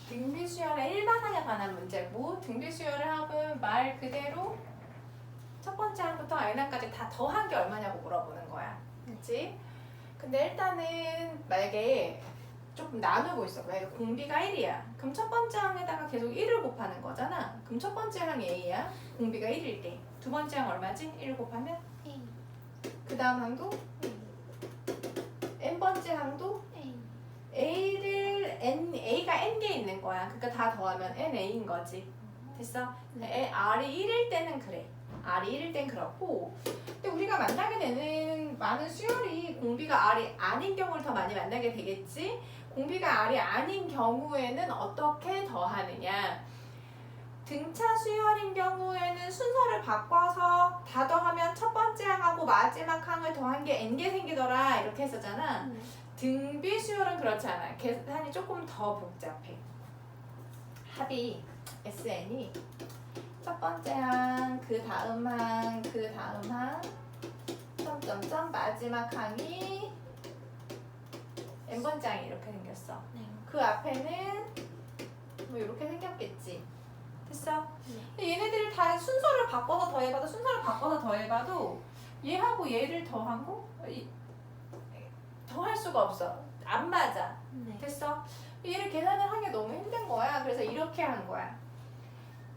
등비수열의 일반항에 관한 문제고 등비수열의 합은 말 그대로 첫 번째 항부터 n항까지 다 더한 게 얼마냐고 물어보는 거야. 그치? 근데 일단은 만약에 조금 나누고 있어. 만약에 공비가 1이야. 그럼 첫 번째 항에다가 계속 1을 곱하는 거잖아. 그럼 첫 번째 항이 A야. 공비가 1일 때. 두 번째 항 얼마지? 1을 곱하면? A. 그 다음 항도? n번째 항도? A. A가 n개 있는 거야. 그러니까 다 더하면 NA인 거지. 됐어? R이 1일 때는 그래. R이 1일 땐 그렇고. 근데 우리가 만나게 되는 많은 수열이 공비가 R이 아닌 경우를 더 많이 만나게 되겠지? 공비가 R이 아닌 경우에는 어떻게 더하느냐? 등차 수열인 경우에는 순서를 바꿔서 다 더하면 첫 번째 항하고 마지막 항을 더한 게 n개 생기더라 이렇게 했었잖아. 등비 수열은 그렇지 않아. 계산이 조금 더 복잡해. 합이 SN이 첫 번째 항, 그 다음 항, 그 다음 항, 점점점 마지막 항이 n번째 항이 이렇게 생겼어. 네. 그 앞에는 뭐 이렇게 생겼겠지. 됐어? 근데 얘네들이 다 순서를 바꿔서 더해봐도 얘하고 얘를 더하고 더할 수가 없어. 안 맞아. 네. 됐어? 얘를 계산을 하기 너무 힘든 거야. 그래서 이렇게 한 거야.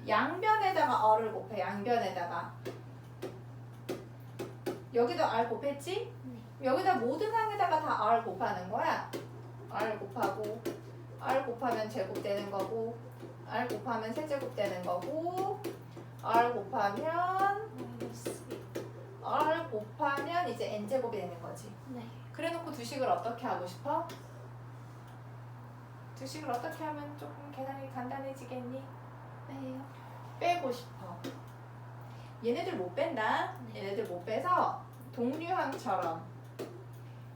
양변에다가 R을 곱해. 양변에다가. 여기도 R 곱했지? 네. 여기다 모든 항에다가 다 R 곱하는 거야. R 곱하고 R 곱하면 제곱되는 거고 R 곱하면 세제곱되는 거고 R 곱하면 R 곱하면 이제 n제곱이 되는 거지. 네. 그래놓고 두식을 어떻게 하고 싶어? 두식을 어떻게 하면 조금 계산이 간단해지겠니? 빼요. 빼고 싶어. 얘네들 못 뺀다. 네. 얘네들 못 빼서 동류항처럼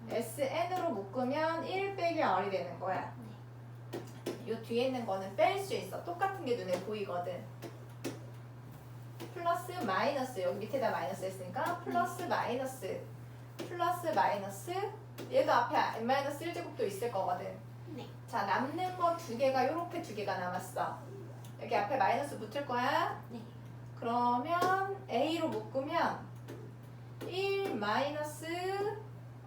SN으로 묶으면 1 빼기 R이 되는 거야. 요 뒤에 있는 거는 뺄 수 있어. 똑같은 게 눈에 보이거든. 플러스 마이너스 여기 밑에다 마이너스 했으니까 플러스 마이너스 플러스 마이너스 얘도 앞에 n-1제곱도 있을 거거든. 네. 자 남는 거 두 개가 요렇게 두 개가 남았어. 여기 앞에 마이너스 붙을 거야. 네. 그러면 A로 묶으면 1 마이너스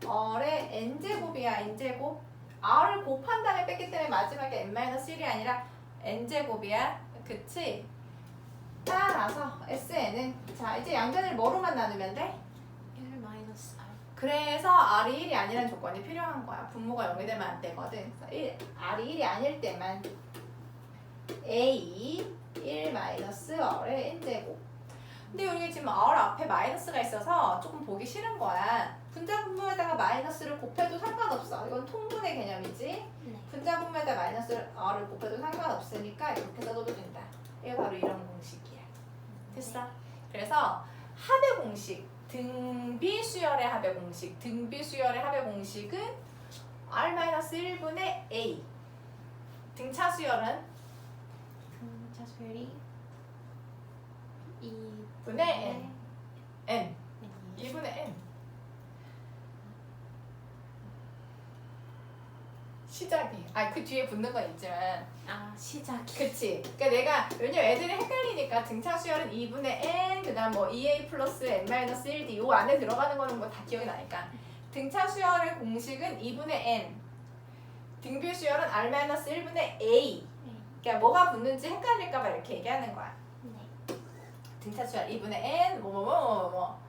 R의 n제곱이야. n제곱 R을 곱한 다음에 뺐기 때문에 마지막에 n-1이 아니라 n제곱이야. 그치? 따라서 SN은 자 이제 양변을 뭐로만 나누면 돼? 1 마이너스 R. 그래서 R이 1이 아니라는 조건이 필요한 거야. 분모가 0이 되면 안 되거든. 그래서 R이 1이 아닐 때만 A 1 마이너스 R의 n제곱. 근데 우리가 지금 R 앞에 마이너스가 있어서 조금 보기 싫은 거야. 분자 분모에다가 마이너스를 곱해도 상관없어. 이건 통분의 개념이지. 네. 분자 분모에다 마이너스 R을 곱해도 상관없으니까 이렇게 써도 된다. 이게 바로 이런 공식이야. 됐어? 그래서 합의 공식, 등비수열의 합의 공식, 등비수열의 합의 공식은 R-1분의 A. 등차수열은 등차 수열이 2분의 N. N. 2분의 N. 시작이. 그 뒤에 붙는 건 있지만. 시작이. 그치. 그러니까 내가 왜냐면 애들이 헷갈리니까 등차 수열은 2분의 n 그다음 뭐 2a 플러스 n-1d 요 안에 들어가는 거는 뭐 다 기억이 나니까 등차 수열의 공식은 2분의 n 등비 수열은 r-1분의 a 그러니까 뭐가 붙는지 헷갈릴까 봐 이렇게 얘기하는 거야. 네. 등차 수열 2분의 n 뭐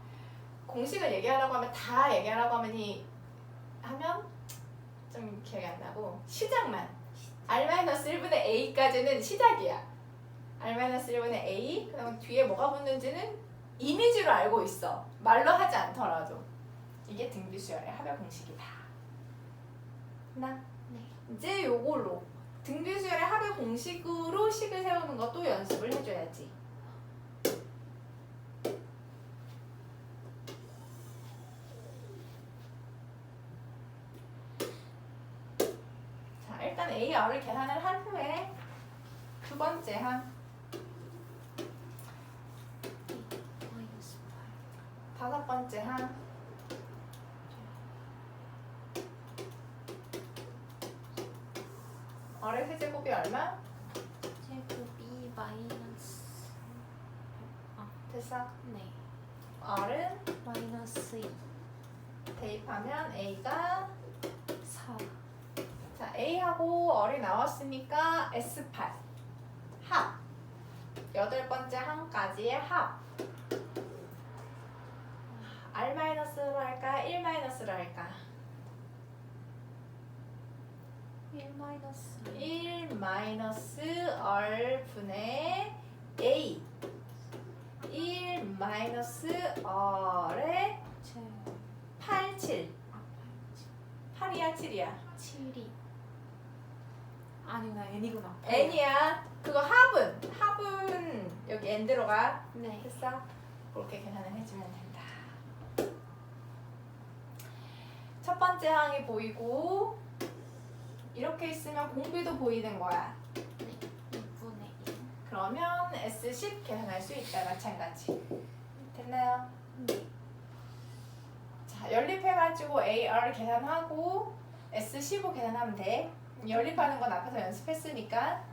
공식을 얘기하라고 하면 다 얘기하라고 하면 좀 기억이 안 나고 시작만 R-1분의 A까지는 시작이야. R-1분의 A 그다음 뒤에 뭐가 붙는지는 이미지로 알고 있어. 말로 하지 않더라도. 이게 등비수열의 합의 공식이다. 나 네. 이제 요걸로 등비수열의 합의 공식으로 식을 세우는 것도 연습을 해줘야지. 일단 A, R을 계산을 한 후에 두 번째 항 마이너스 8. 다섯 번째 항 R의 세제곱이 얼마? 마이너스. 됐어? 네. R은 마이너스 2. 대입하면 A가 4. 자, A하고 R이 나왔으니까 S8 합. 여덟 번째 항까지의 합. R-로 할까? 1-로 할까? 1 마이너스. 1-R 분의 A 1-R의 7. 8, 7 8이야 7이야? 7이. 아니구나, n이구나. N이야. 그거 합은 여기 N 들어가. 네. 됐어? 그렇게 계산을 해주면 된다. 첫 번째 항이 보이고 이렇게 있으면 공비도 보이는 거야. 네. 2분의 1. 그러면 S10 계산할 수 있다. 마찬가지. 됐나요? 네. 자, 연립해가지고 AR 계산하고 S15 계산하면 돼. 연립하는 건 앞에서 연습했으니까.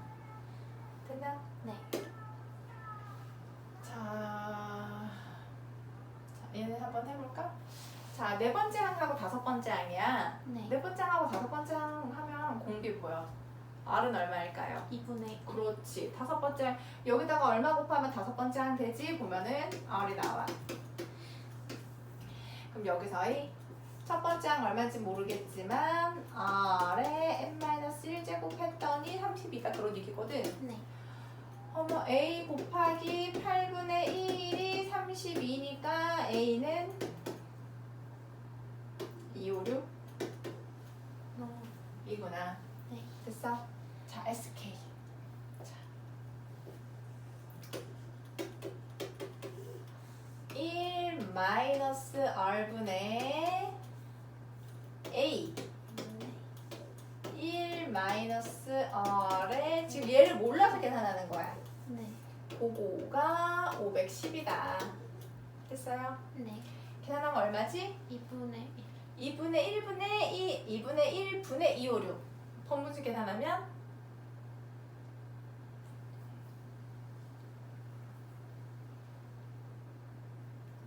됐나? 네. 자, 얘는 한번 해볼까? 자, 네 번째 항하고 다섯 번째 항이야. 네. 네 번째 항하고 다섯 번째 항 하면 공비 보여. R은 얼마일까요? 2분의 1. 그렇지. 다섯 번째 여기다가 얼마 곱하면 다섯 번째 항 되지? 보면은 R이 나와. 그럼 여기서의 첫 번째 항 얼마인지 모르겠지만 R에 n-1제곱 했더니 32가 그런 얘기거든. 네. 어머 A 곱하기 8분의 1이 32니까 A는 256 이구나. 네. 됐어? 자, SK. 자. 1-R분의 A 1-R에 지금 얘를 몰라서 계산하는 거야. 네. 그거가 510이다. 됐어요? 네. 계산하면 얼마지? 2분의 1. 2분의 1분의 2분의 1분의 256. 번분수 계산하면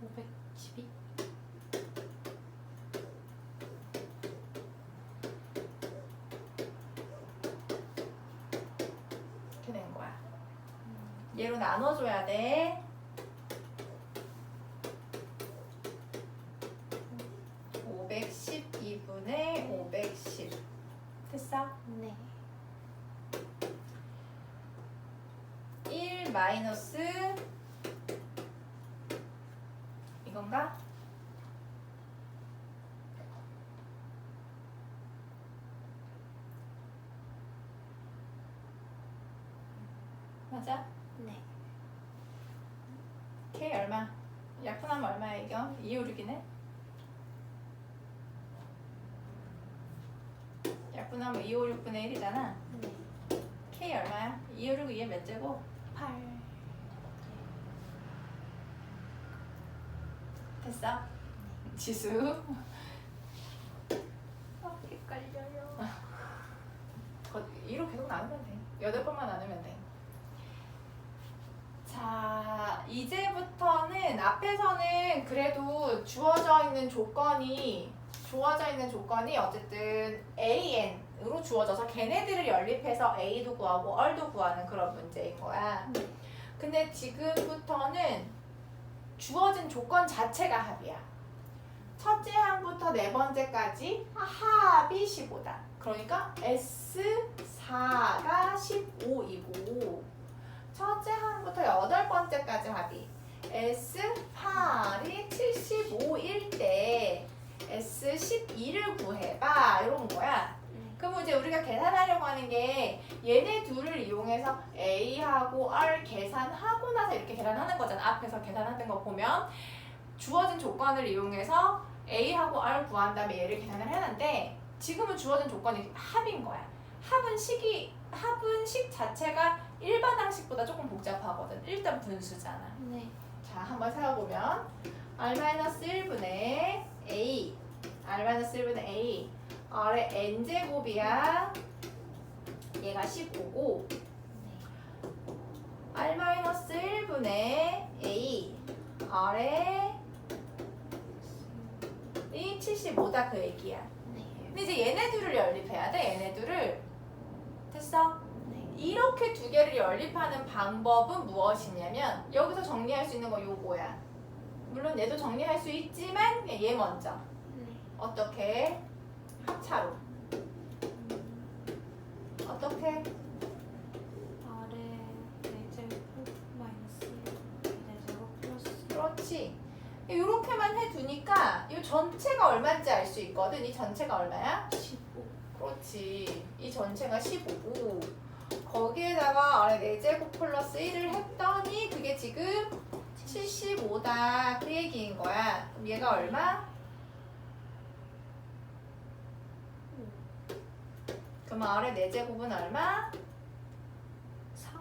512. 이렇게 된 거야. 얘로 나눠줘야 돼. 512분의 510. 됐어? 네. 1 마이너스 이건가? 맞아? 네. K 얼마? 약분하면 얼마야 이거? 256이네? 약분하면 256분의 1이잖아. 네. K 얼마야? 256 2에 몇 제곱? 8. 됐어? 지수. 헷갈려요. 2로 계속 나누면 돼. 8번만 나누면 돼. 자, 이제부터는 앞에서는 그래도 주어져 있는 조건이 어쨌든 AN으로 주어져서 걔네들을 연립해서 A도 구하고 R도 구하는 그런 문제인 거야. 네. 근데 지금부터는 주어진 조건 자체가 합이야. 첫째 항부터 네 번째까지 합이 15다. 그러니까 S4가 15이고 첫째 항부터 여덟 번째까지 합이 S8이 75일 때 S12를 구해봐 이런 거야. 네. 그럼 이제 우리가 계산하려고 하는 게 얘네 둘을 이용해서 A하고 R 계산하고 나서 이렇게 계산하는 거잖아. 앞에서 계산하는 거 보면 주어진 조건을 이용해서 A하고 R 구한 다음에 얘를 계산을 하는데 지금은 주어진 조건이 합인 거야. 합은 식 자체가 일반 항식보다 조금 복잡하거든. 일단 분수잖아. 네. 자, 한번 세워보면 R-1분의 A R-1분의 A R의 n제곱이야. 얘가 15고 네. R-1분의 A R에 이 75다 그 얘기야. 네. 근데 이제 얘네 둘을 연립해야 돼. 얘네 둘을. 됐어? 네. 이렇게 두 개를 연립하는 방법은 무엇이냐면 여기서 정리할 수 있는 거 요거야. 물론 얘도 정리할 수 있지만 그냥 얘 먼저. 네. 어떻게? 합차로. 어떻게? 아래 4제곱 마이너스 4제곱 플러스 그렇지. 이렇게만 해두니까 이 전체가 얼마인지 알 수 있거든. 이 전체가 얼마야? 15. 그렇지. 이 전체가 15고 거기에다가 아래 4제곱 플러스 1을 했더니 그게 지금 75다 그 얘기인 거야. 그럼 얘가 얼마? 그럼 아래 4제곱은 얼마? 4.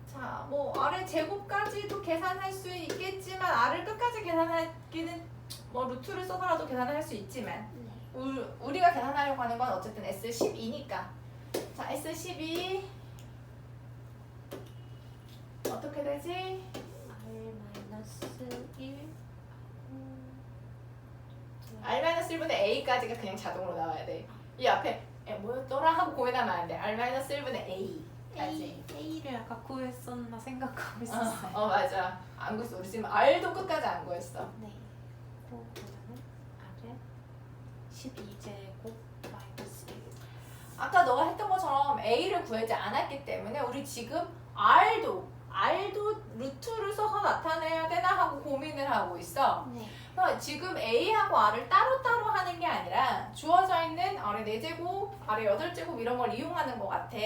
자, 뭐 아래 제곱까지도 계산할 수 있겠지만 R을 끝까지 계산하기는 뭐 루트를 써서라도 계산을 할 수 있지만 네. 우리가 계산하려고 하는 건 어쨌든 S12니까. 자, S12 어떻게 되지? R 마이너스 1. R-1분의 A까지가 그냥 자동으로 나와야 돼. 이 앞에 뭐였더라 하고 고민하면 안 돼. R-1분의 A까지. A를 아까 구했었나 생각하고 있었어요. 맞아. 안 구했어. 우리 지금 R도 끝까지 안 구했어. 네. 그러면 R은 12제곱 마이너스 1. 아까 너가 했던 것처럼 A를 구하지 않았기 때문에 우리 지금 R도 루트를 써서 나타내야 되나 하고 고민을 하고 있어. 네. 그래서 지금 A하고 R을 따로따로 하는 게 아니라 주어져 있는 아래 4제곱, 아래 8제곱 이런 걸 이용하는 것 같아.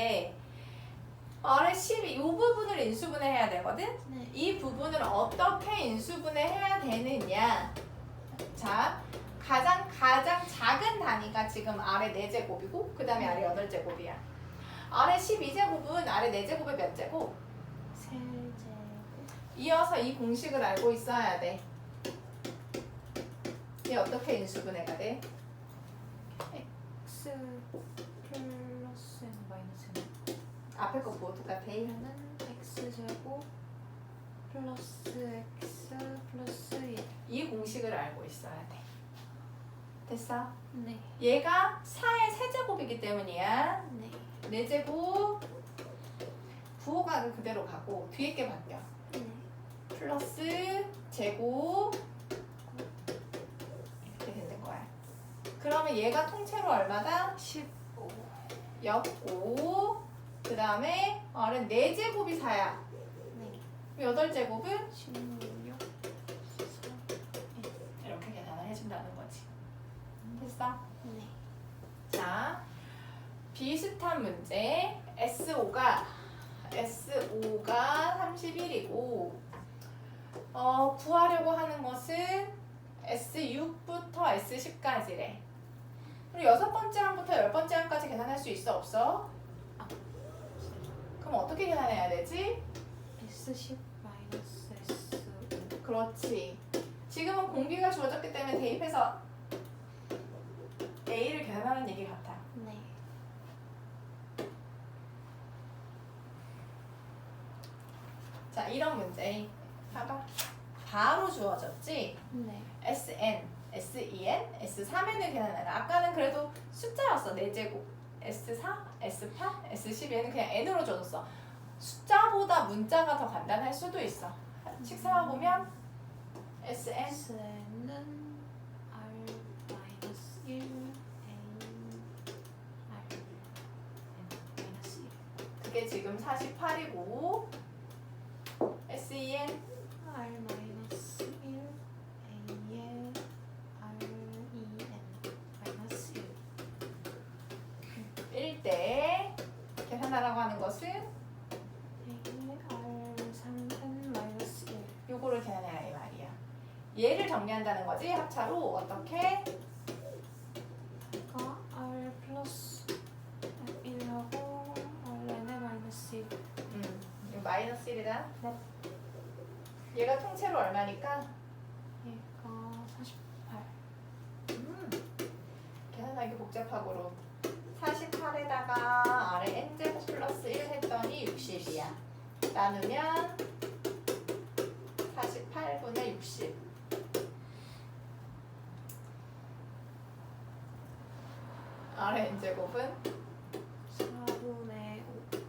아래 12, 이 부분을 인수분해해야 되거든? 네. 이 부분을 어떻게 인수분해해야 되느냐. 자, 가장 작은 단위가 지금 아래 4제곱이고 그 다음에 아래 8제곱이야. 아래 12제곱은 아래 4제곱의 몇 제곱? 3제곱. 이어서 이 공식을 알고 있어야 돼. 얘 어떻게 인수분해가 돼? X 플러스 N 마이너스 N. 앞에 거 뭐 똑같아? 얘는 X제곱 플러스 X 플러스 1. 이 공식을 알고 있어야 돼. 됐어? 네. 얘가 4의 세제곱이기 때문이야. 네. 4제곱 부호가 그대로 가고 뒤에 게 바뀌어. 네. 플러스 제곱 이렇게 되는 거야. 그러면 얘가 통째로 얼마다? 15. 였고 그 다음에 R은 4제곱이 4야. 네. 8제곱은 16. 이렇게 계산을 해준다는 거지. 됐어? 네. 자, 비슷한 문제 S5가 31이고 구하려고 하는 것은 S6부터 S10까지래. 그리고 6번째 항부터 10번째 항까지 계산할 수 있어 없어? 그럼 어떻게 계산해야 되지? S10 마이너스 S5. 그렇지. 지금은 공비가 주어졌기 때문에 대입해서 A를 계산하는 얘기 같아. 네. 자, 이런 문제 봐봐. 바로 주어졌지? 네. SN, SEN, S3N을 계산하는. 아까는 그래도 숫자였어. 4제곱. S4, S8, S12는 그냥 N으로 줘줬어. 숫자보다 문자가 더 간단할 수도 있어. 식상화 보면 SN S는 R 마이너스 1 A R N 마이너스 1. 그게 지금 48이고 SEN R 마이너스 1 A에 R E N 마이너스 1. 1대 계산하라고 하는 것은 A에 R 3N 마이너스 1. 요거를 계산해야 이 말이야. 얘를 정리한다는 거지. 합차로 어떻게? 그러니까 R 플러스 1하고 R N에 마이너스 1. 이거 마이너스 1이다. 네. 얘가 통째로 얼마니까? 얘가 48. 계산하기 복잡하고로 48에다가 아래 n제곱 플러스 1 했더니 60이야. 나누면 48분의 60. 아래 n제곱은 4분의 5.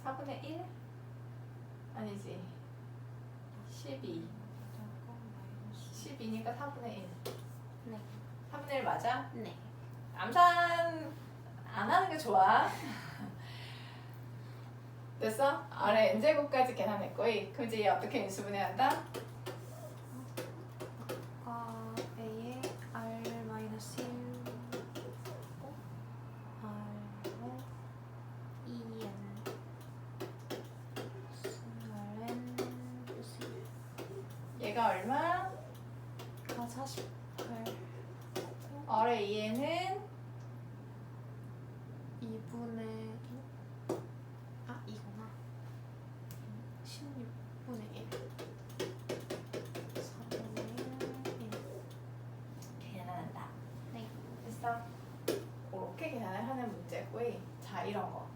4분의 1? 아니지. 12. 12니까 4분의 1. 네. 4분의 1 맞아? 네. 암산 안 하는 게 좋아. 됐어? 아래 n제곱까지 계산했고, 그럼 이제 얘 어떻게 인수분해한다? A에 R 마이너스 1 R에 EN Rn 플러스 1. 얘가 얼마? 48 아래 2에는 2분의 2구나. 16분의 1 4분의 1 계산한다. 네. 됐어? 그렇게 계산을 하는 문제고, 자, 이런 거.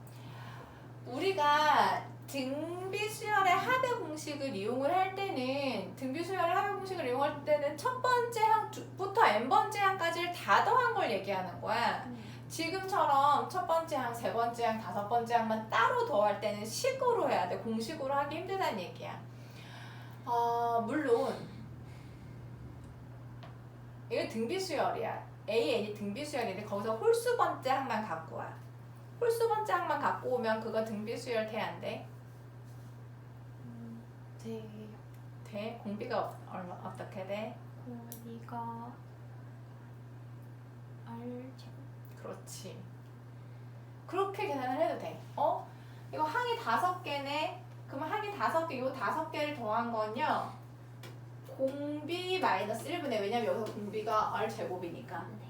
우리가 등비수열의 합의 공식을 이용을 할 때는, 등비수열의 합의 공식을 이용할 때는 첫 번째 항부터 n번째 항까지를 다 더한 걸 얘기하는 거야. 지금처럼 첫 번째 항, 세 번째 항, 다섯 번째 항만 따로 더할 때는 식으로 해야 돼. 공식으로 하기 힘들다는 얘기야. 물론 이거 등비수열이야. AN이 등비수열인데 거기서 홀수 번째 항만 갖고 와. 홀수 번째 항만 갖고 오면 그거 등비수열 돼, 안 돼? 돼요. 돼? 공비가 얼마 어떻게 돼? 공비가 알죠. 그렇지. 그렇게 계산을 해도 돼. 이거 항이 5개네. 그러면 항이 5개, 요 5개를 더한 건요. 공비 마이너스 1분의, 왜냐면 여기서 공비가 R 제곱이니까. 네.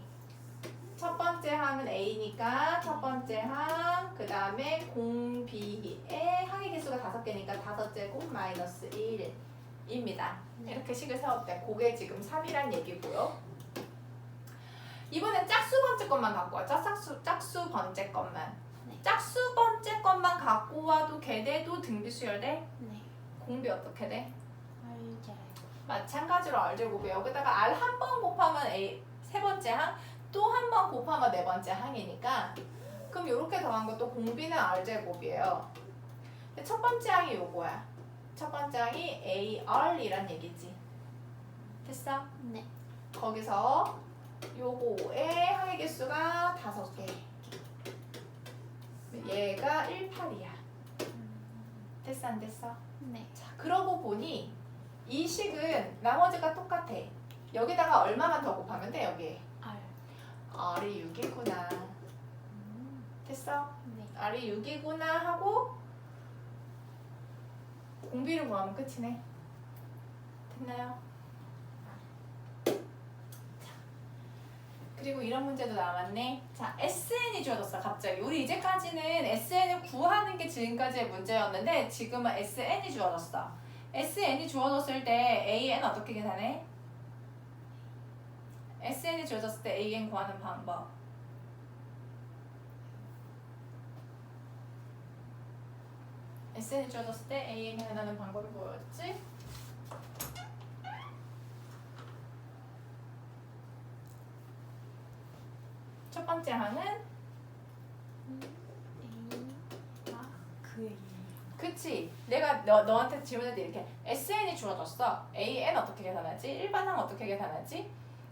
첫 번째 항은 A니까 첫 번째 항, 그 다음에 공비의 항의 개수가 5개니까 5제곱 마이너스 1입니다. 이렇게 식을 세워도 돼. 그게 지금 3이란 얘기고요. 이번엔 짝수 번째 것만 갖고 와. 짝수 번째 것만. 네. 짝수 번째 것만 갖고 와도 걔네도 등비수열 돼? 네. 공비 어떻게 돼? 알죠. 마찬가지로 R제곱이 여기다가 R 한 번 곱하면 A 세 번째 항, 또 한 번 곱하면 네 번째 항이니까 그럼 이렇게 더한 것도 공비는 R제곱이에요. 첫 번째 항이 요거야. 첫 번째 항이 AR이란 얘기지. 됐어? 네. 거기서 요거의 항의 개수가 5개. 얘가 18이야. 됐어, 안 됐어? 네. 자, 그러고 보니 이 식은 나머지가 똑같아. 여기다가 얼마만 더 곱하면 돼, 여기. R. R이 6이구나. 됐어? 네. R이 6이구나 하고 공비를 구하면 끝이네. 됐나요? 자, 그리고 이런 문제도 남았네. 자, SN이 주어졌어, 갑자기. 우리 이제까지는 SN을 구하는 게 지금까지의 문제였는데 지금은 SN이 주어졌어. SN이 주어졌을 때 AN 어떻게 계산해? SN이 주어졌을 때 AN 구하는 방법. SN이 주어졌을 때 AN 계산하는 방법이 뭐였지? 첫 번째 항은 A가 그 A. 그치. 내가 너한테 질문할 때 이렇게 SN이 주어졌어. AN 어떻게 계산하지? 일반 항 어떻게 계산하지?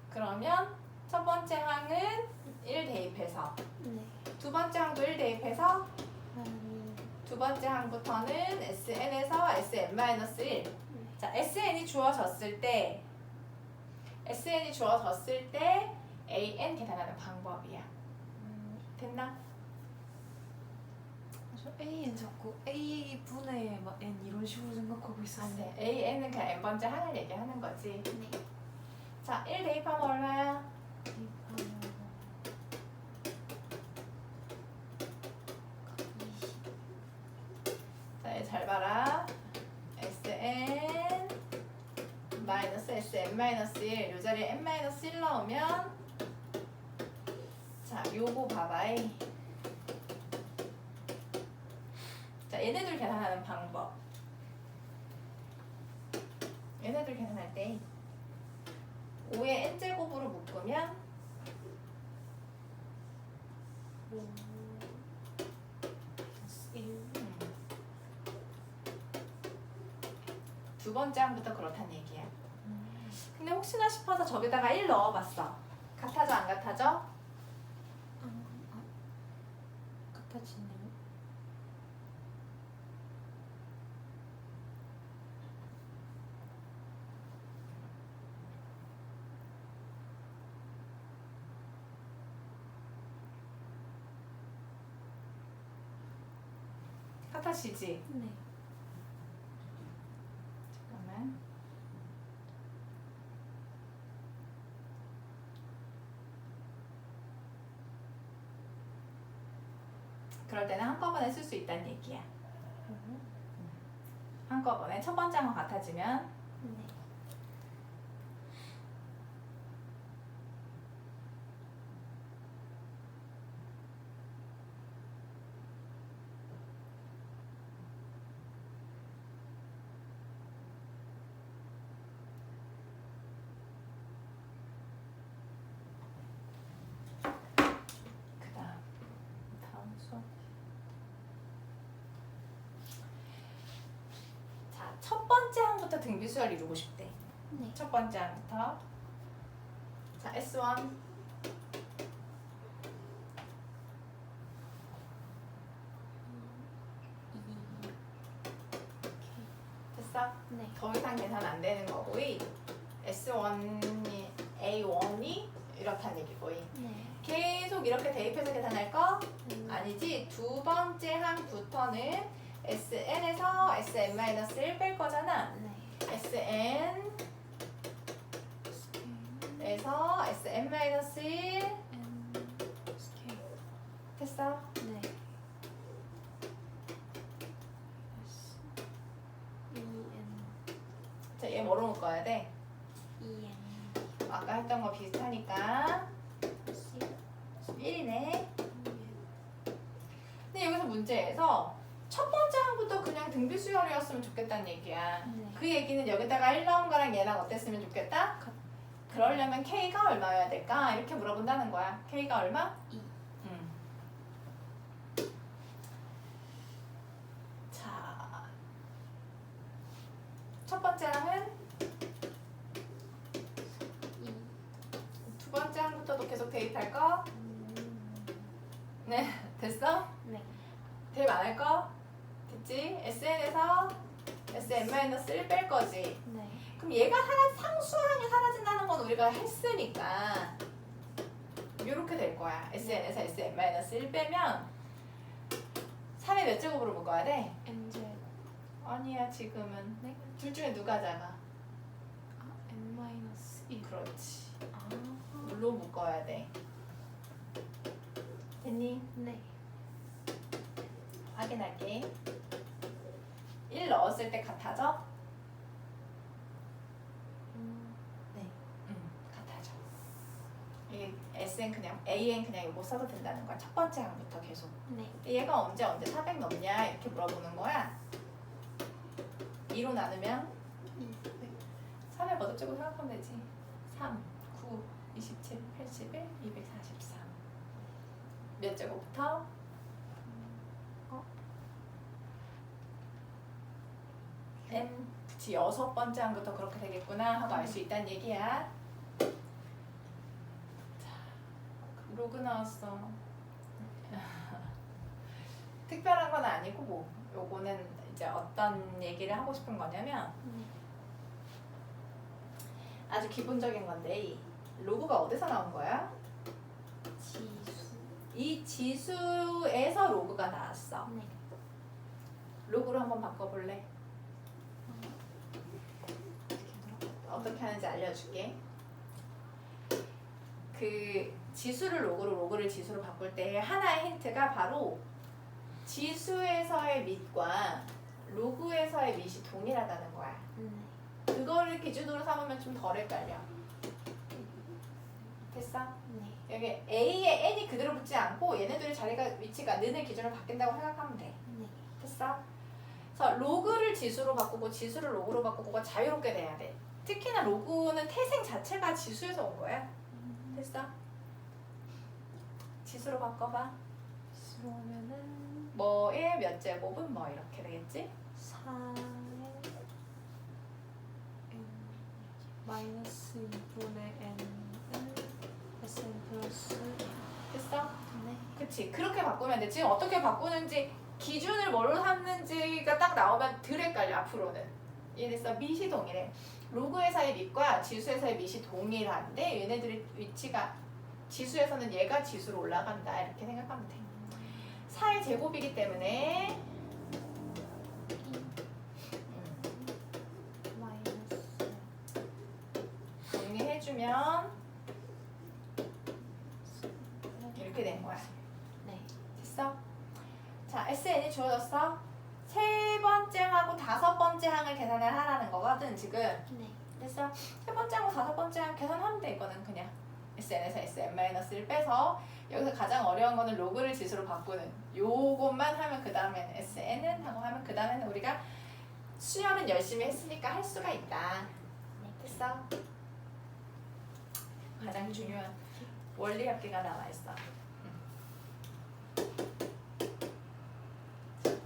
그러면 첫 번째 항은 1 대입해서 네. 두 번째 항도 1 대입해서 나는 두 번째 항부터는 SN에서 SN-1. 자, SN이 주어졌을 때 AN 계산하는 방법이야. 됐나? 저 A는 자꾸 A 분의 막 N 이런 식으로 생각하고 안 있었어요. 돼. AN은 그냥 N번째 항을 얘기하는 거지. 네. 자, 1 대입하면 얼마야? 대입하면 20. 자, 얘 잘 봐라. SN 마이너스 SN-1 요 자리에 N-1 넣으면 자, 요거 봐봐이. 자, 얘네들 계산하는 방법. 얘네들 계산할 때 5의 n제곱으로 묶으면 5 1 두 번째 항부터 그렇다는 얘기야. 근데 혹시나 싶어서 저기다가 1 넣어봤어. 같아져 안 같아져? 같아지네요. 같아지지? 네. 잠깐만. 그럴 때는 한꺼번에 쓸 수 있다는 얘기야. 한꺼번에 첫 번째 항은 같아지면 네. 다음 수업. 자, 첫 번째 항부터 등비수열 이루고 싶대. 네. 첫 번째 항부터. 자, S1. 됐어? 네. 더 이상 계산 안 되는 거고, S1이 A1이 이렇다는 얘기고, 네. 계속 이렇게 대입해서 계산할 거? 아니지. 두 번째 항부터는 SN에서 SN-1 뺄 거잖아. 네. SN에서 SN-1 됐어? 네. EN 자, 얘 뭐로 묶어야 돼? EN 아까 했던 거 비슷하니까 1이네. 근데 여기서 문제에서 첫 번째 항부터 그냥 등비수열이었으면 좋겠다는 얘기야. 네. 그 얘기는 여기다가 1 넣은 거랑 얘랑 어땠으면 좋겠다? 그러려면 K가 얼마여야 될까? 이렇게 물어본다는 거야. K가 얼마? 2. 자, 첫 번째 항은 2. 두 번째 항부터도 계속 대입할 거? 네, 됐어? 네. 대입 안 할 거? 됐지? SN에서 SN-1 뺄 거지. 네. 그럼 얘가 상수항이 사라진다는 건 우리가 했으니까 이렇게 될 거야. SN에서 SN-1 빼면 3의 몇 제곱으로 묶어야 돼? NZ 아니야, 지금은. 네. 둘 중에 누가 작아? N-1. 그렇지. 아. 물로 묶어야 돼. 됐니? 네. 확인할게. 1 넣었을 때 같아져? 네. 같아져. 이게 SN 그냥 AN 그냥 이거 써도 된다는 거야. 첫 번째 항부터 계속. 네. 얘가 언제 400 넘냐 이렇게 물어보는 거야. 2로 나누면 3의 거듭제곱 생각하면 되지. 3, 9, 27, 81, 243. 몇 제곱부터? N. 그치, 여섯 번째 항부터 그렇게 되겠구나 하고 알 수 있다는 얘기야. 자, 로그 나왔어. 특별한 건 아니고 뭐 요거는 이제 어떤 얘기를 하고 싶은 거냐면 네. 아주 기본적인 건데 이 로그가 어디서 나온 거야? 지수. 이 지수에서 로그가 나왔어. 네. 로그로 한번 바꿔볼래? 어떻게 하는지 알려줄게. 그 지수를 로그를 지수로 바꿀 때 하나의 힌트가 바로 지수에서의 밑과 로그에서의 밑이 동일하다는 거야. 그거를 기준으로 삼으면 좀 덜 헷갈려. 됐어? 네. 여기 A에 N이 그대로 붙지 않고 얘네들의 자리가 위치가 는의 기준으로 바뀐다고 생각하면 돼. 네. 됐어? 그래서 로그를 지수로 바꾸고 지수를 로그로 바꾸고가 자유롭게 돼야 돼. 특히나 로그는 태생 자체가 지수에서 온 거야. 됐어? 지수로 바꿔봐. 그러면은 뭐의 몇 제곱은 뭐 이렇게 되겠지? 4의 n 마이너스 2분의 n은 sn 플러스 됐어? 네. 그치? 그렇게 바꾸면 돼. 지금 어떻게 바꾸는지 기준을 뭘로 삼는지가 딱 나오면 덜 헷갈려 앞으로는. 이해됐어? 밑이 동일해. 로그에서의 밑과 지수에서의 밑이 동일한데 얘네들의 위치가 지수에서는 얘가 지수로 올라간다 이렇게 생각하면 돼. 4의 제곱이기 때문에 마이너스 정리해주면 이렇게 된 거야. 네. 됐어? 자, SN이 주어졌어. 세 번째 항하고 다섯 번째 항을 계산을 하라는 거거든 지금. 네. 됐어? 세 번째 항하고 다섯 번째 항 계산하면 돼. 이거는 그냥 SN에서 SN-1을 빼서 여기서 가장 어려운 거는 로그를 지수로 바꾸는 요것만 하면 그 다음에는 SN은 하고 하면 그 다음에는 우리가 수열은 열심히 했으니까 할 수가 있다. 됐어? 가장 중요한 원리 합계가 남아있어.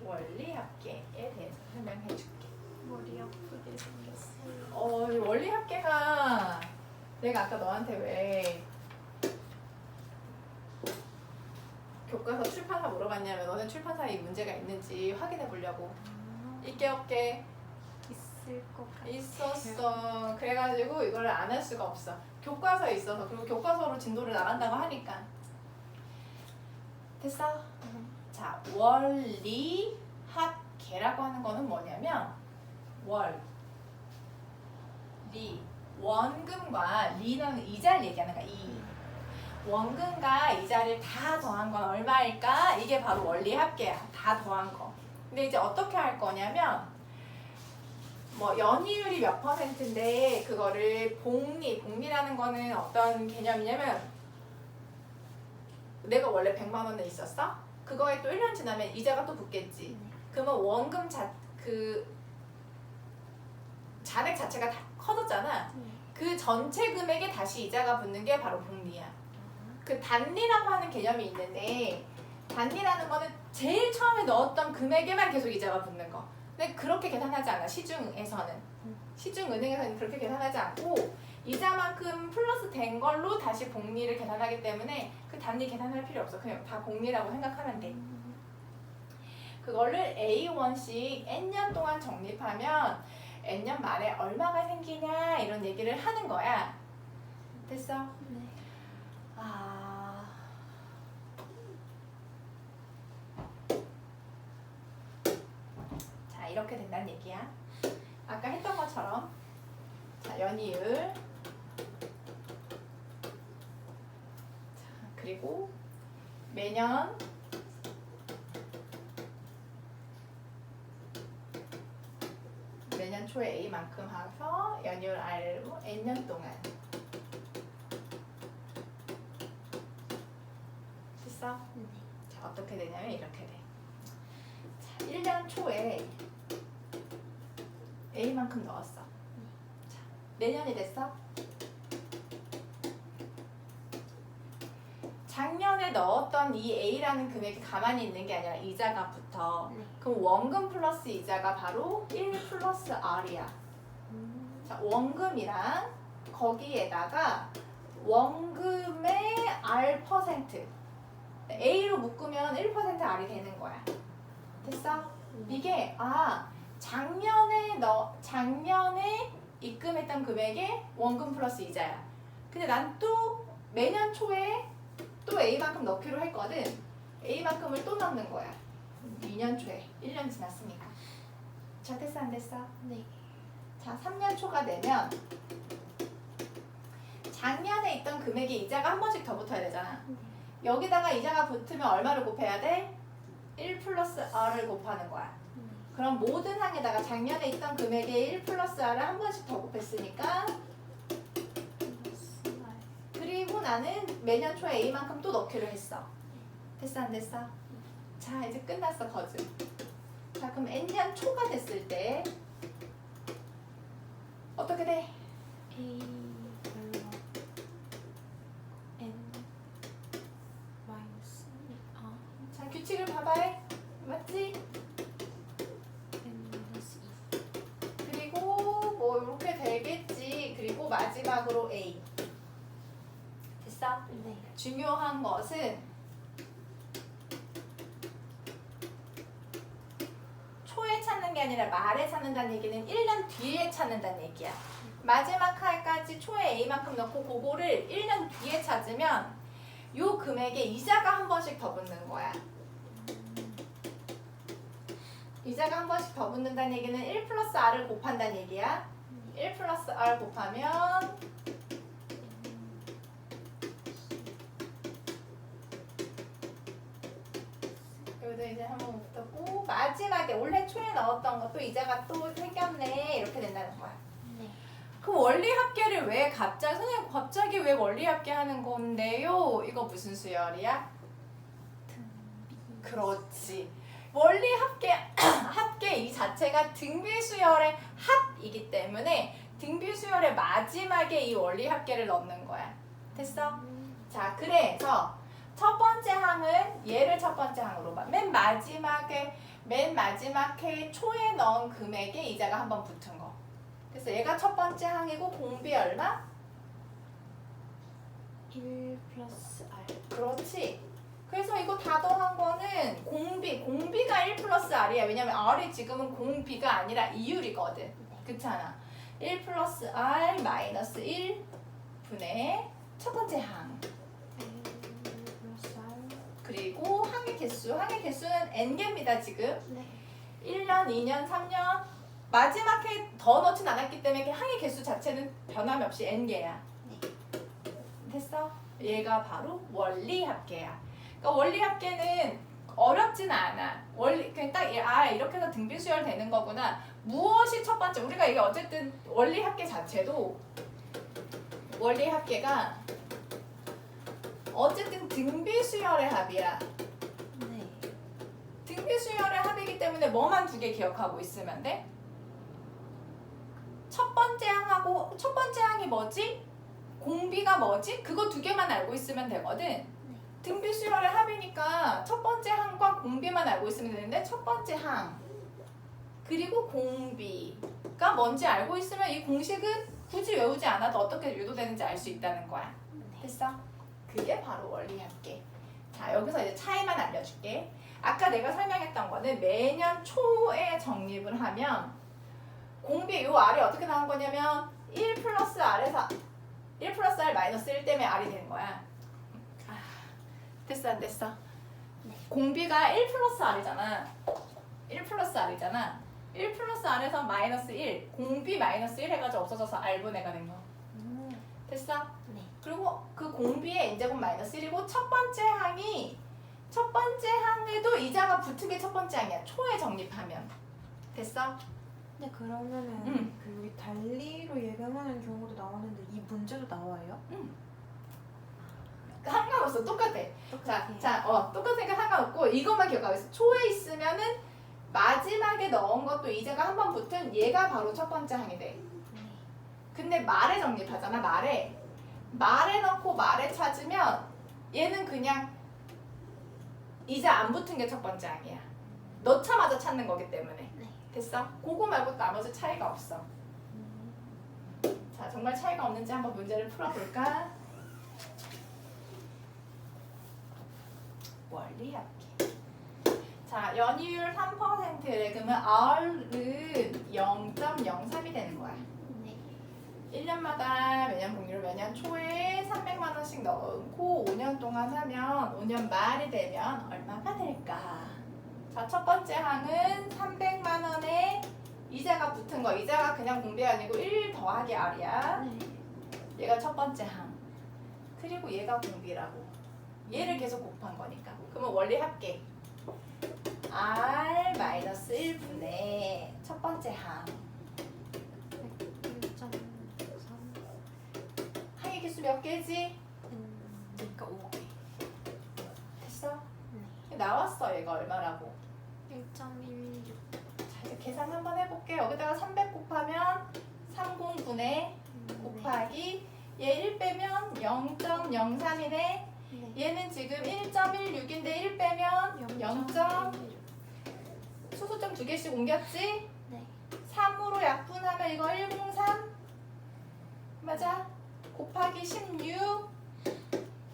원리 합계에 대해서 설명해 줄게. 머리 아프게 생겼어요. 이 원리 합계가 내가 아까 너한테 왜 교과서 출판사 물어봤냐면 너는 출판사에 이 문제가 있는지 확인해 보려고. 있게 없게 있을 것 같아요. 있었어. 그래가지고 이거를 안 할 수가 없어. 교과서에 있어서. 그리고 교과서로 진도를 나간다고 하니까. 됐어? 자, 원리 합계라고 하는 거는 뭐냐면 리 원금과 리는 이자를 얘기하는 거야. 이 원금과 이자를 다 더한 건 얼마일까? 이게 바로 원리 합계야. 다 더한 거. 근데 이제 어떻게 할 거냐면 뭐 연이율이 몇 %인데 그거를 복리라는 거는 어떤 개념이냐면 내가 원래 100만 원은 있었어? 그거에 또 1년 지나면 이자가 또 붙겠지. 그러면 원금 잔액 자체가 다 커졌잖아. 그 전체 금액에 다시 이자가 붙는 게 바로 복리야. 그 단리라고 하는 개념이 있는데 단리라는 거는 제일 처음에 넣었던 금액에만 계속 이자가 붙는 거. 근데 그렇게 계산하지 않아. 시중에서는. 시중은행에서는 그렇게 계산하지 않고 이자만큼 플러스 된 걸로 다시 복리를 계산하기 때문에 그 단리 계산할 필요 없어. 그냥 다 복리라고 생각하면 돼. 그거를 A1씩 N년 동안 적립하면 N년 말에 얼마가 생기냐 이런 얘기를 하는 거야. 됐어? 네. 자, 이렇게 된다는 얘기야. 아까 했던 것처럼 자, 연이율 자, 그리고 매년 초에 A만큼 해서 연이율 R로 N년 동안 됐어? 네. 자, 어떻게 되냐면 이렇게 돼. 자, 1년 초에 A만큼 넣었어. 자, 내년이 됐어? 작년에 넣었던 이 A라는 금액이 가만히 있는 게 아니라 이자가 붙어. 네. 그럼 원금 플러스 이자가 바로 1 플러스 R이야. 자, 원금이랑 거기에다가 원금의 R%. A로 묶으면 1% R이 되는 거야. 됐어? 이게 작년에 입금했던 금액에 원금 플러스 이자야. 근데 난 또 매년 초에 또 A만큼 넣기로 했거든. A만큼을 또 넣는 거야. 2년 초에 1년 지났으니까. 자, 됐어 안 됐어? 네. 자, 3년 초가 되면 작년에 있던 금액에 이자가 한 번씩 더 붙어야 되잖아. 여기다가 이자가 붙으면 얼마를 곱해야 돼? 1 플러스 R을 곱하는 거야. 그럼 모든 항에다가 작년에 있던 금액에 1 플러스 R을 한 번씩 더 곱했으니까 그리고 나는 매년 초에 A만큼 또 넣기로 했어. 됐어 안 됐어? 자 이제 끝났어 거즈. 자 그럼 N년 초가 됐을 때 어떻게 돼? A 별로 N 마이너스 자 규칙을 봐봐 해. 맞지? N 마이너스 2. 그리고 뭐 이렇게 되겠지. 그리고 마지막으로 A. 됐어? 네. 중요한 것은 초에 찾는 게 아니라 말에 찾는다는 얘기는 1년 뒤에 찾는다는 얘기야. 마지막 할까지 초에 A만큼 넣고 그거를 1년 뒤에 찾으면 요 금액에 이자가 한 번씩 더 붙는 거야. 이자가 한 번씩 더 붙는다는 얘기는 1 플러스 R을 곱한다는 얘기야. 1 플러스 R 곱하면 여기도 이제 한번 못 붙었고 마지막에 올해 초에 넣었던 것도 이자가 또 생겼네 이렇게 된다는 거야. 네. 그럼 원리 합계를 왜 선생님 갑자기 왜 원리 합계 하는 건데요? 이거 무슨 수열이야? 그렇지. 원리 합계 이 자체가 등비 수열의 합이기 때문에 등비 수열의 마지막에 이 원리 합계를 넣는 거야. 됐어? 자, 그래서 첫 번째 항은 얘를 첫 번째 항으로 봐. 맨 마지막 해 초에 넣은 금액에 이자가 한 번 붙은 거. 그래서 얘가 첫 번째 항이고 공비 얼마? 1 플러스 R. 그렇지. 그래서 이거 다 더한 거는 공비가 1 플러스 R이야. 왜냐면 R이 지금은 공비가 아니라 이율이거든. 그렇잖아. 1 플러스 R 마이너스 1 분의 첫 번째 항. 1 플러스 R. 그리고 항의 개수는 n개입니다 지금. 네. 1년, 2년, 3년 마지막 해 더 넣진 않았기 때문에 항의 개수 자체는 변함이 없이 n개야. 네. 됐어? 얘가 바로 원리 합계야. 그러니까 원리 합계는 어렵진 않아. 그냥 딱 이렇게 해서 등비 수열 되는 거구나. 무엇이 첫 번째? 우리가 이게 어쨌든 원리 합계 자체도 원리 합계가 어쨌든 등비 수열의 합이야. 네. 등비 수열의 합이기 때문에 뭐만 두 개 기억하고 있으면 돼? 첫 번째 항이 뭐지? 공비가 뭐지? 그거 두 개만 알고 있으면 되거든. 등비 수열의 합이니까 첫 번째 항과 공비만 알고 있으면 되는데 첫 번째 항 그리고 공비가 뭔지 알고 있으면 이 공식은 굳이 외우지 않아도 어떻게 유도되는지 알 수 있다는 거야. 됐어? 그게 바로 원리 합계. 자, 여기서 이제 차이만 알려줄게. 아까 내가 설명했던 거는 매년 초에 정립을 하면 공비 요 R이 어떻게 나온 거냐면 1 플러스 R에서 1 플러스 R 마이너스 1 때문에 R이 되는 거야. 됐어 안 됐어? 공비가 1 플러스 R이잖아. 1 플러스 R이잖아. 1 플러스 R에서 마이너스 1 공비 마이너스 1 해가지고 없어져서 R분해가 된 거. 됐어? 네. 그리고 그 공비의 n제곱 마이너스 1이고 첫 번째 항에도 이자가 붙은 게 첫 번째 항이야. 초에 정립하면. 됐어? 근데 그러면은 그 여기 달리로 예금하는 경우도 나오는데 이 문제도 나와요? 상관없어. 똑같아. 똑같아요. 똑같으니까 상관없고 이것만 기억하고 있어. 초에 있으면은 마지막에 넣은 것도 이자가 한 번 붙은 얘가 바로 첫 번째 항이 돼. 네. 근데 말에 정립하잖아. 말에 넣고 말에 찾으면 얘는 그냥 이자 안 붙은 게 첫 번째 항이야. 넣자마자 찾는 거기 때문에. 네. 됐어? 그거 말고 나머지 차이가 없어. 자, 정말 차이가 없는지 한번 문제를 풀어볼까? 원리 합계. 자, 연이율 3%래. 그러면 R은 0.03이 되는 거야. 네. 1년마다 매년 공유를 매년 초에 300만 원씩 넣고 5년 동안 하면 5년 말이 되면 얼마가 될까? 자, 첫 번째 항은 300만 원에 이자가 붙은 거. 이자가 그냥 공비 아니고 1 더하기 R이야. 네. 얘가 첫 번째 항. 그리고 얘가 공비라고. 얘를 계속 곱한 거니까. 그러면 원리 합계. R 마이너스 1분의 첫 번째 항. 1.3 항의 개수 몇 개지? N 그러니까 5개. 됐어? 네. 나왔어. 얘가 얼마라고? 1.16. 자, 이제 계산 한번 해볼게. 여기다가 300 곱하면 309네. 곱하기 얘 1 빼면 0.03이네. 네. 얘는 지금 1.16인데 1 빼면 0. 소수점 2개씩 옮겼지? 네. 3으로 약분하면 이거 103 맞아? 곱하기 16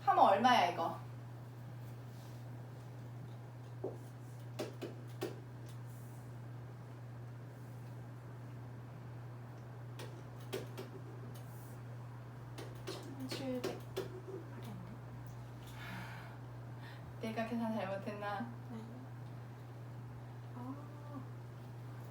하면 얼마야 이거? 내가 계산 잘못했나?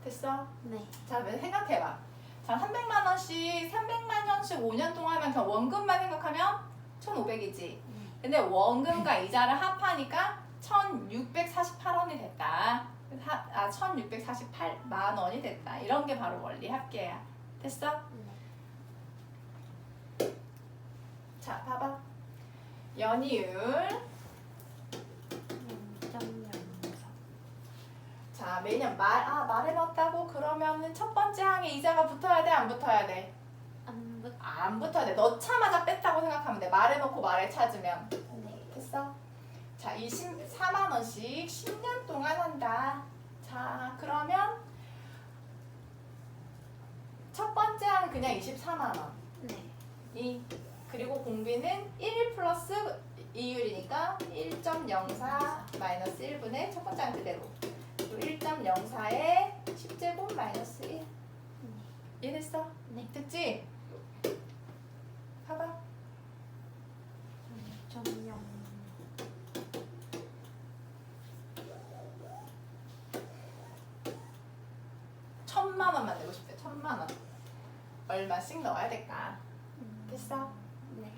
됐어? 네. 자, 생각해봐. 자, 300만 원씩 300만 원씩 5년 동안 하면 그냥 원금만 생각하면 1,500이지. 근데 원금과 이자를 합하니까 1,648원이 됐다. 1,648만 원이 됐다. 이런 게 바로 원리 합계야. 됐어? 자, 봐봐. 연이율. 0.04. 자, 매년 말해놨다고 그러면은 첫 번째 항에 이자가 붙어야 돼, 안 붙어야 돼? 안 붙어야 돼. 넣자마자 뺐다고 생각하면 돼. 말해놓고 말에 찾으면. 네. 됐어? 자, 24만 원씩 10년 동안 한다. 자, 그러면 첫 번째 항은 그냥 24만 원. 네. 그리고 공비는 1 플러스 이율이니까 1.04 마이너스 1분의 첫 번째 항 그대로. 1.04에 10제곱 마이너스 1. 이해됐어? 네. 됐지? 봐봐. 0.0. 1,000만 원만 내고 싶대. 1,000만 원. 얼마씩 넣어야 될까? 됐어? 네.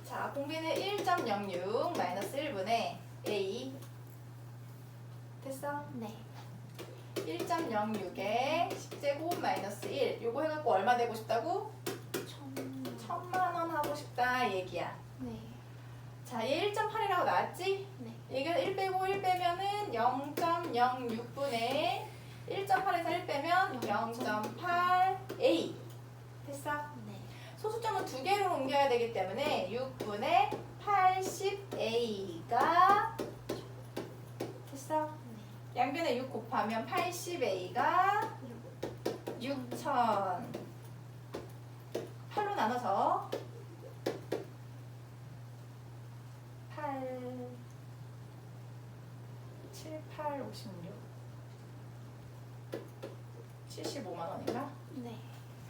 자, 공비는 1.06 마이너스 1분의 A. 됐어? 네. 1.06에 10제곱 마이너스 1. 요거 해갖고 얼마 내고 싶다고? 1,000만 원 하고 싶다 얘기야. 네. 자, 얘 1.8이라고 나왔지? 네. 이게 1 빼고 1 빼면은 0.06분의 1.8에서 1 빼면 0.8A. 됐어? 네. 소수점은 2개로 옮겨야 되기 때문에 6분의 80A가 됐어? 양변에 6 곱하면 80A가 6,000. 8로 나눠서 8 7, 8, 56 75만 원인가? 네.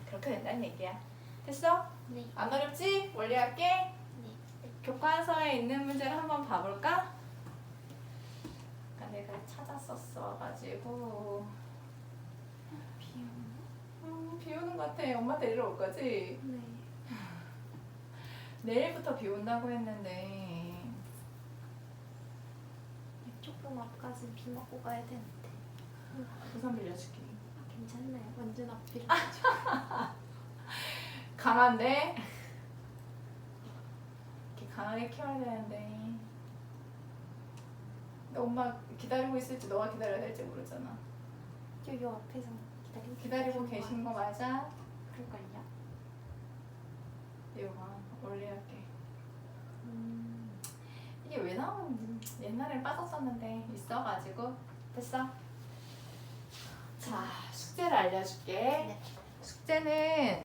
그렇게 된다는 얘기야. 됐어? 네. 안 어렵지? 원리할게. 네. 교과서에 있는 문제를 한번 봐볼까? 아까 내가 찾았었어가지고 비 오는 것 같아. 엄마 데리러 올 거지? 네. 내일부터 비 온다고 했는데 조금 앞까지 비 맞고 가야 되는데. 우산 빌려줄게. 괜찮나요? 완전 앞비를. 강한데? 이렇게 강하게 키워야 되는데 근데 엄마 기다리고 있을지 너가 기다려야 될지 모르잖아. 여기 앞에서 기다리고 계신 거 맞아? 그럴걸요? 이거 봐. 원리할게. 이게 왜 나오는지 옛날에 빠졌었는데 있어가지고 됐어? 자, 숙제를 알려줄게. 네. 숙제는